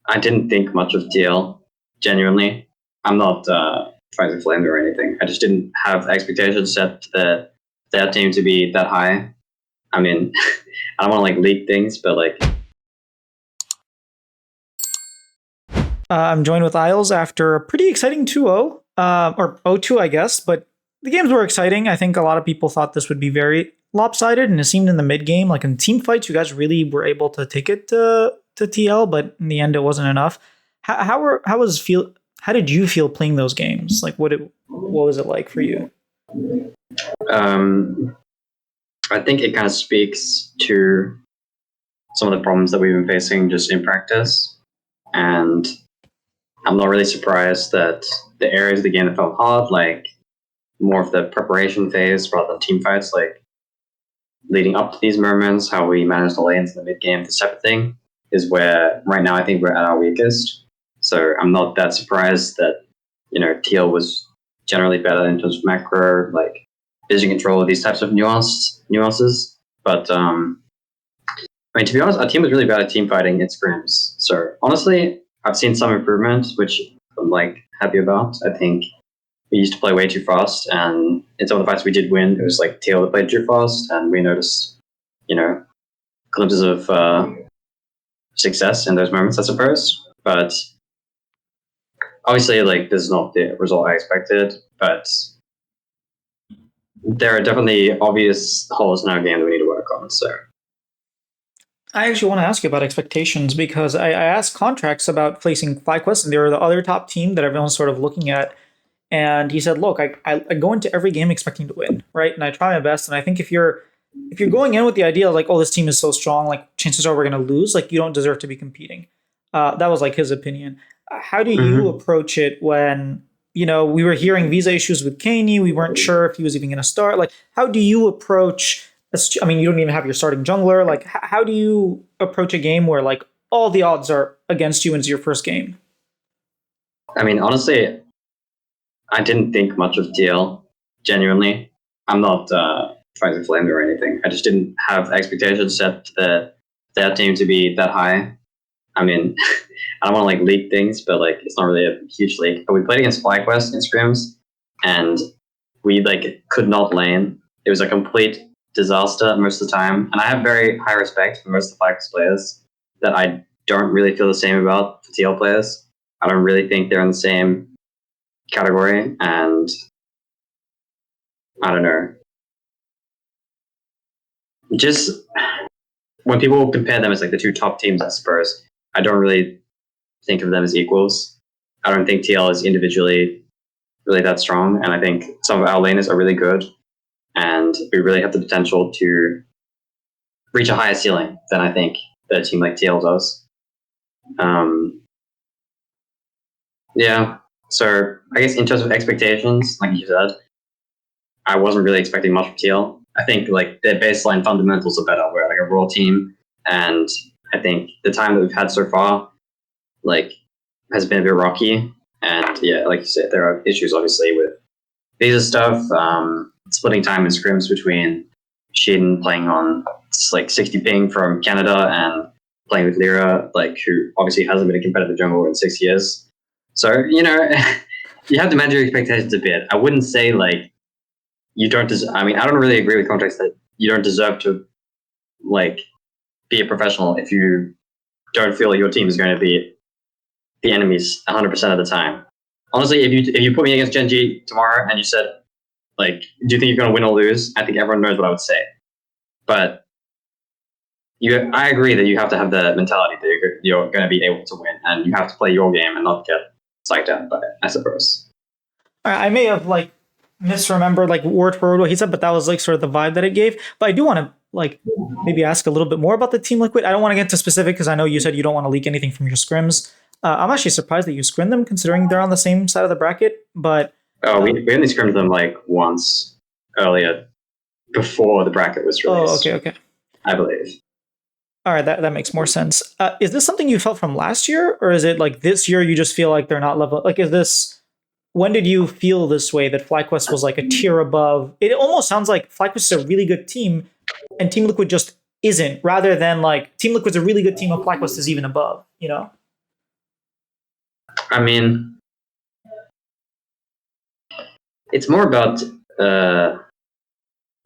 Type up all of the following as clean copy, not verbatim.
I didn't think much of TL, genuinely. I'm not trying to flame or anything. I just didn't have expectations set that that team to be that high. I mean, I don't want to like leak things, but like I'm joined with Isles after a pretty exciting 2-0, or 0-2, I guess, but the games were exciting. I think a lot of people thought this would be very lopsided, and it seemed in the mid game, like in team fights, you guys really were able to take it to TL, but in the end, it wasn't enough. How did you feel playing those games? Like, what was it like for you? um, I think it kind of speaks to some of the problems that we've been facing just in practice, and I'm not really surprised that the areas of the game that felt hard, like more of the preparation phase rather than team fights, like leading up to these moments, how we manage the lanes in the mid game, this type of thing, is where right now I think we're at our weakest. So I'm not that surprised that TL was generally better in terms of macro, like vision control, these types of nuances. But I mean, to be honest, our team was really bad at team fighting in scrims. So honestly, I've seen some improvement, which I'm like happy about. I think we used to play way too fast, and in some of the fights we did win, it was like TL that played too fast, and we noticed, glimpses of success in those moments, I suppose. But obviously, like this is not the result I expected. But there are definitely obvious holes in our game that we need to work on. So I actually want to ask you about expectations because I asked Contracts about placing FlyQuest, and they were the other top team that everyone's sort of looking at. And he said, "Look, I go into every game expecting to win, right? And I try my best. And I think if you're going in with the idea of like, oh, this team is so strong, like chances are we're going to lose. Like you don't deserve to be competing." That was like his opinion. How do you approach it when we were hearing visa issues with Kaney? We weren't sure if he was even going to start. Like, how do you approach? I mean, you don't even have your starting jungler. Like, how do you approach a game where like all the odds are against you and it's your first game? I mean, honestly, I didn't think much of TL, genuinely. I'm not trying to flame or anything. I just didn't have expectations set that team to be that high. I mean, I don't want to like leak things, but like it's not really a huge leak. But we played against FlyQuest in scrims, and we like could not lane. It was a complete disaster most of the time. And I have very high respect for most of the FlyQuest players that I don't really feel the same about for TL players. I don't really think they're in the same category, and I don't know. Just when people compare them as like the two top teams at Spurs, I don't really think of them as equals. I don't think TL is individually really that strong, and I think some of our laners are really good, and we really have the potential to reach a higher ceiling than I think that a team like TL does. Yeah, so I guess in terms of expectations, like you said, I wasn't really expecting much from TL. I think like their baseline fundamentals are better. We're like a raw team, and I think the time that we've had so far, like, has been a bit rocky. And yeah, like you said, there are issues obviously with visa stuff, splitting time in scrims between Sheedon playing on like 60 ping from Canada and playing with Lyra, like who obviously hasn't been a competitive jungler in 6 years. So you have to manage your expectations a bit. I wouldn't say like you don't. I mean, I don't really agree with contracts that you don't deserve to like be a professional if you don't feel like your team is going to be the enemies 100% of the time. Honestly, if you put me against Genji tomorrow and you said like, do you think you're going to win or lose? I think everyone knows what I would say. But I agree that you have to have the mentality that you're going to be able to win, and you have to play your game and not get psyched out by it, I suppose. I may have like misremembered like word for word what he said, but that was like sort of the vibe that it gave. But I do want to like maybe ask a little bit more about the Team Liquid. I don't want to get into specific because I know you said you don't want to leak anything from your scrims. I'm actually surprised that you scrimmed them considering they're on the same side of the bracket. But we only scrimmed them like once earlier before the bracket was released. Okay. I believe. All right, that makes more sense. Is this something you felt from last year, or is it like this year you just feel like they're not level? Like, is this? When did you feel this way that FlyQuest was like a tier above? It almost sounds like FlyQuest is a really good team, and Team Liquid just isn't. Rather than like Team Liquid's a really good team, and FlyQuest is even above. You know? I mean, it's more about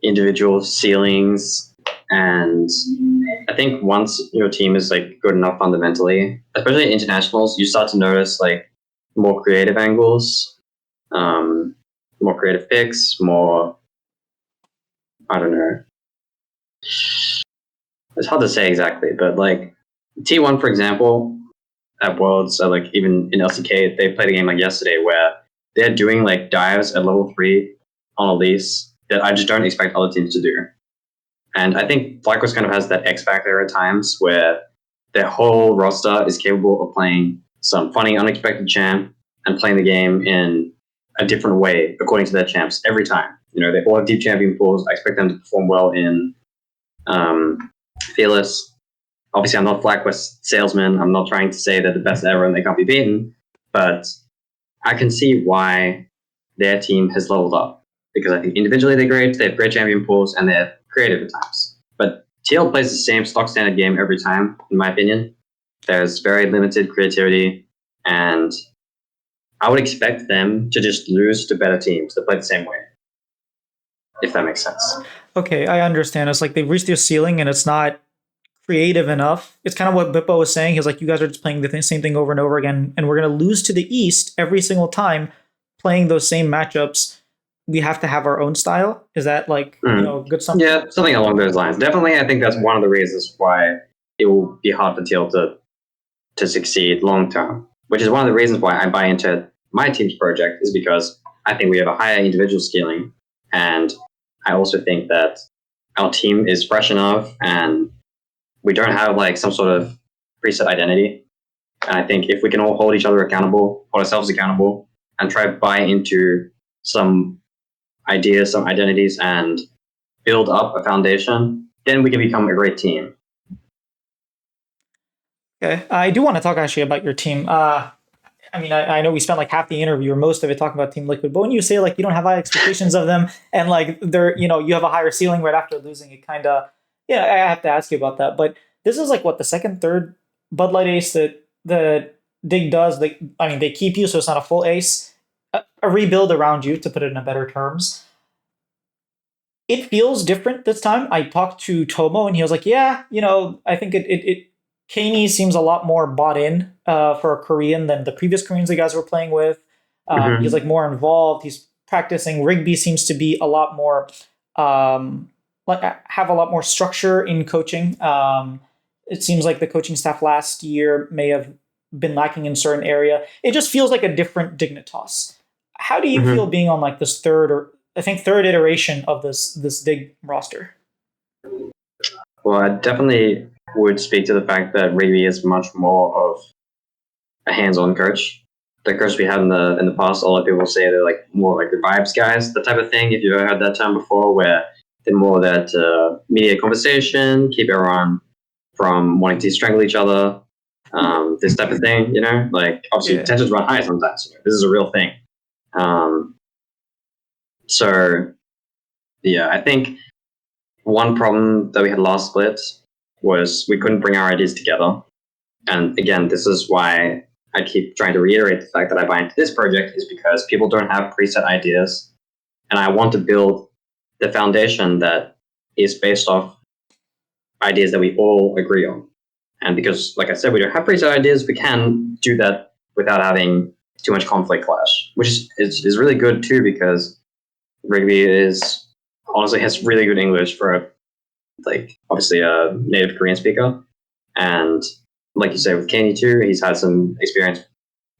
individual ceilings, and I think once your team is like good enough fundamentally, especially in internationals, you start to notice like more creative angles, um, more creative picks, more, I don't know. It's hard to say exactly, but like T1, for example, at Worlds, or like even in LCK, they played a game like yesterday where they're doing like dives at level 3 on Elise that I just don't expect other teams to do. And I think FlyQuest kind of has that X factor at times where their whole roster is capable of playing some funny, unexpected champ and playing the game in a different way according to their champs every time. You know, they all have deep champion pools. I expect them to perform well in Fearless. Obviously, I'm not FlyQuest salesman. I'm not trying to say they're the best ever and they can't be beaten, but I can see why their team has leveled up because I think individually they're great. They have great champion pools and they're creative at times. But TL plays the same stock standard game every time, in my opinion. There's very limited creativity, and I would expect them to just lose to better teams that play the same way, if that makes sense. Okay, I understand. It's like they've reached their ceiling and it's not creative enough. It's kind of what Bippo was saying. He's like, you guys are just playing the same thing over and over again, and we're going to lose to the East every single time playing those same matchups. We have to have our own style. Is that like, good something? Yeah, something along those lines. Definitely, I think that's one of the reasons why it will be hard for TL to succeed long term, which is one of the reasons why I buy into my team's project, is because I think we have a higher individual scaling, and I also think that our team is fresh enough and we don't have like some sort of preset identity. And I think if we can all hold each other accountable, hold ourselves accountable, and try to buy into some ideas, some identities, and build up a foundation, then we can become a great team. Okay, I do want to talk actually about your team. I mean, I know we spent like half the interview or most of it talking about Team Liquid, but when you say like you don't have high expectations of them and like they're, you have a higher ceiling right after losing, it kind of, yeah, I have to ask you about that. But this is like what the second, third Bud Light ace that Dig does. I mean, they keep you, so it's not a full ace. A rebuild around you, to put it in a better terms. It feels different this time. I talked to Tomo and he was like, yeah, I think it Kaney seems a lot more bought in for a Korean than the previous Koreans the guys were playing with. He's like more involved. He's practicing. Rigby seems to be a lot more like have a lot more structure in coaching. It seems like the coaching staff last year may have been lacking in certain area. It just feels like a different Dignitas. How do you feel being on like this third iteration of this Dig roster? Well, I definitely would speak to the fact that Rigby is much more of a hands-on coach. The coach we had in the past, a lot of people say they're like more like the vibes guys, the type of thing. If you've ever heard that term before, where they're more that media conversation, keep everyone from wanting to strangle each other, this type of thing. Like obviously tensions run high sometimes. This is a real thing. So yeah, I think one problem that we had last split was we couldn't bring our ideas together. And again, this is why I keep trying to reiterate the fact that I buy into this project, is because people don't have preset ideas. And I want to build the foundation that is based off ideas that we all agree on. And because, like I said, we don't have preset ideas, we can do that without having too much conflict clash, which is really good too, because Rigby honestly has really good English for obviously a native Korean speaker. And like you said, with Kenny too, he's had some experience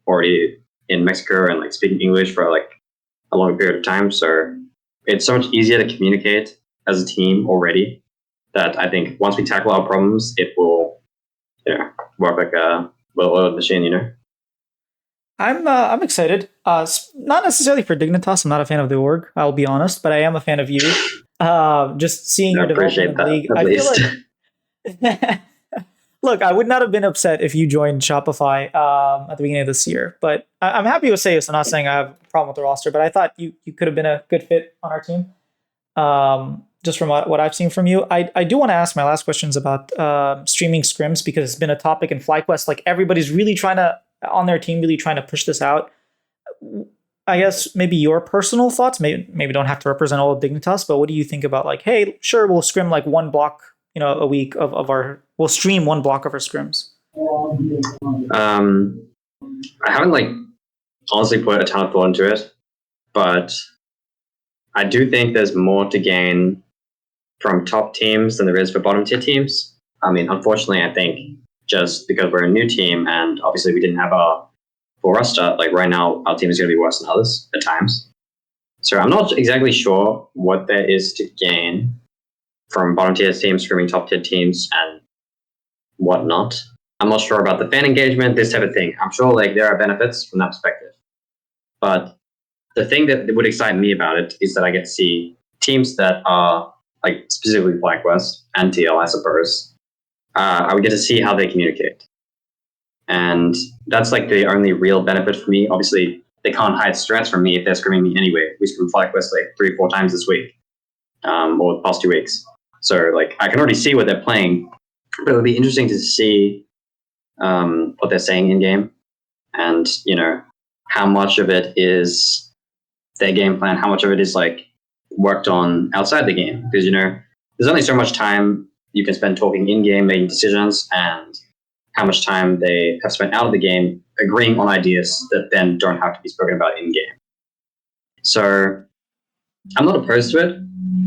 already in Mexico and like speaking English for like a long period of time. So it's so much easier to communicate as a team already, that I think once we tackle our problems, it will work like a well-oiled machine. I'm excited. Not necessarily for Dignitas. I'm not a fan of the org. I'll be honest, but I am a fan of you. Just seeing your development in the league, I feel like. Look, I would not have been upset if you joined Shopify at the beginning of this year, but I'm happy with Sayus. I'm not saying I have a problem with the roster, but I thought you could have been a good fit on our team. Just from what I've seen from you, I do want to ask my last questions about streaming scrims, because it's been a topic in FlyQuest. Like everybody's really trying to on their team really trying to push this out. I guess maybe your personal thoughts, maybe don't have to represent all of Dignitas, but what do you think about like, hey, sure, we'll scrim like one block, a week of our, we'll stream one block of our scrims. I haven't like honestly put a ton of thought into it, but I do think there's more to gain from top teams than there is for bottom tier teams. I mean, unfortunately, I think just because we're a new team and obviously we didn't have our full roster, like right now, our team is going to be worse than others at times. So I'm not exactly sure what there is to gain from bottom tier teams screaming top tier teams and whatnot. I'm not sure about the fan engagement, this type of thing. I'm sure like there are benefits from that perspective. But the thing that would excite me about it is that I get to see teams that are like specifically FlyQuest and TL, I suppose. I would get to see how they communicate. And that's like the only real benefit for me. Obviously, they can't hide stress from me if they're screaming me anyway. We scream FlyQuest like 3-4 times this week, or the past 2 weeks. So like I can already see what they're playing, but it would be interesting to see what they're saying in game, and how much of it is their game plan, how much of it is like worked on outside the game. Because there's only so much time you can spend talking in game, making decisions, and how much time they have spent out of the game agreeing on ideas that then don't have to be spoken about in game. So I'm not opposed to it.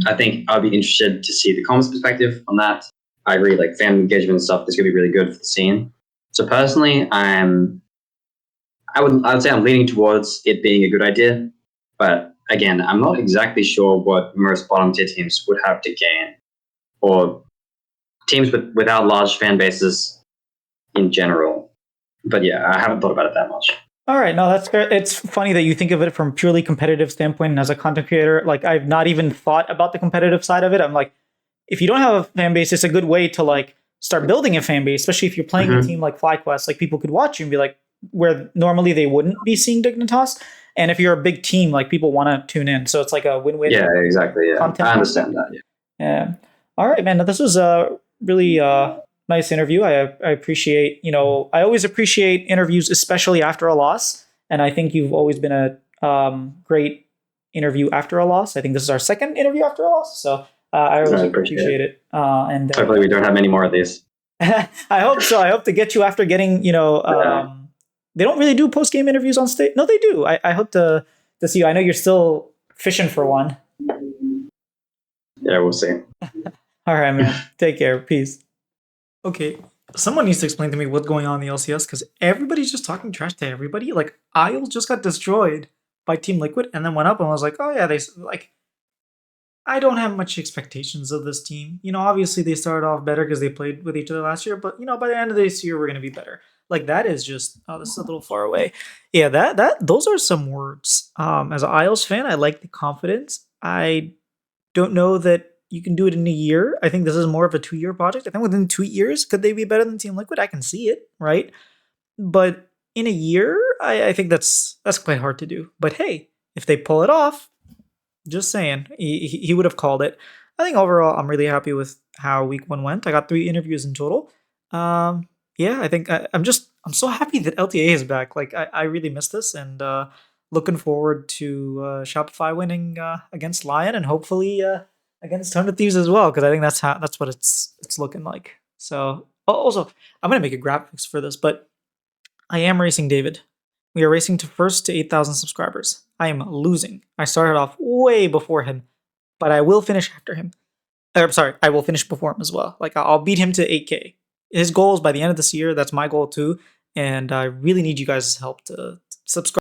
I think I'd be interested to see the comms perspective on that. I agree, like fan engagement and stuff, this could be really good for the scene. So personally, I would say I'm leaning towards it being a good idea, but again, I'm not exactly sure what most bottom tier teams would have to gain, or teams without large fan bases in general. But yeah, I haven't thought about it that much. All right, no, that's fair. It's funny that you think of it from purely competitive standpoint, and as a content creator, like I've not even thought about the competitive side of it. I'm like, if you don't have a fan base, it's a good way to like start building a fan base, especially if you're playing a team like FlyQuest. Like people could watch you and be like, where normally they wouldn't be seeing Dignitas. And if you're a big team, like people want to tune in, so it's like a win-win. Yeah, exactly. Yeah, I understand that. Yeah. All right, man. This was a really nice interview. I appreciate. I always appreciate interviews, especially after a loss. And I think you've always been a great interview after a loss. I think this is our second interview after a loss, so I really appreciate it. And hopefully we don't have many more of these. I hope so. I hope to get you after getting. They don't really do post-game interviews on stage. No, they do. I hope to see you. I know you're still fishing for one. Yeah, we'll see. All right, man. Take care. Peace. Okay, someone needs to explain to me what's going on in the LCS, because everybody's just talking trash to everybody. Like, Isle just got destroyed by Team Liquid and then went up and was like, oh yeah, they like. I don't have much expectations of this team. Obviously they started off better because they played with each other last year, but by the end of this year we're gonna be better. Like that is just this is a little far away. Yeah, those are some words. As an Isles fan, I like the confidence. I don't know that you can do it in a year. I think this is more of a 2-year project. I think within 2 years, could they be better than Team Liquid? I can see it, right? But in a year, I think that's quite hard to do. But hey, if they pull it off, just saying, he would have called it. I think overall, I'm really happy with how week 1 went. I got 3 interviews in total. Yeah, I think I'm so happy that LTA is back. Like I really miss this, and looking forward to Shopify winning against Lion, and hopefully against Ton of Thieves as well, because I think that's what it's looking like. So also, I'm gonna make a graphics for this, but I am racing David. We are racing to first to 8,000 subscribers. I am losing. I started off way before him, but I will finish after him. Sorry, I will finish before him as well. Like I'll beat him to 8K. His goal is by the end of this year. That's my goal too, and I really need you guys' help to subscribe.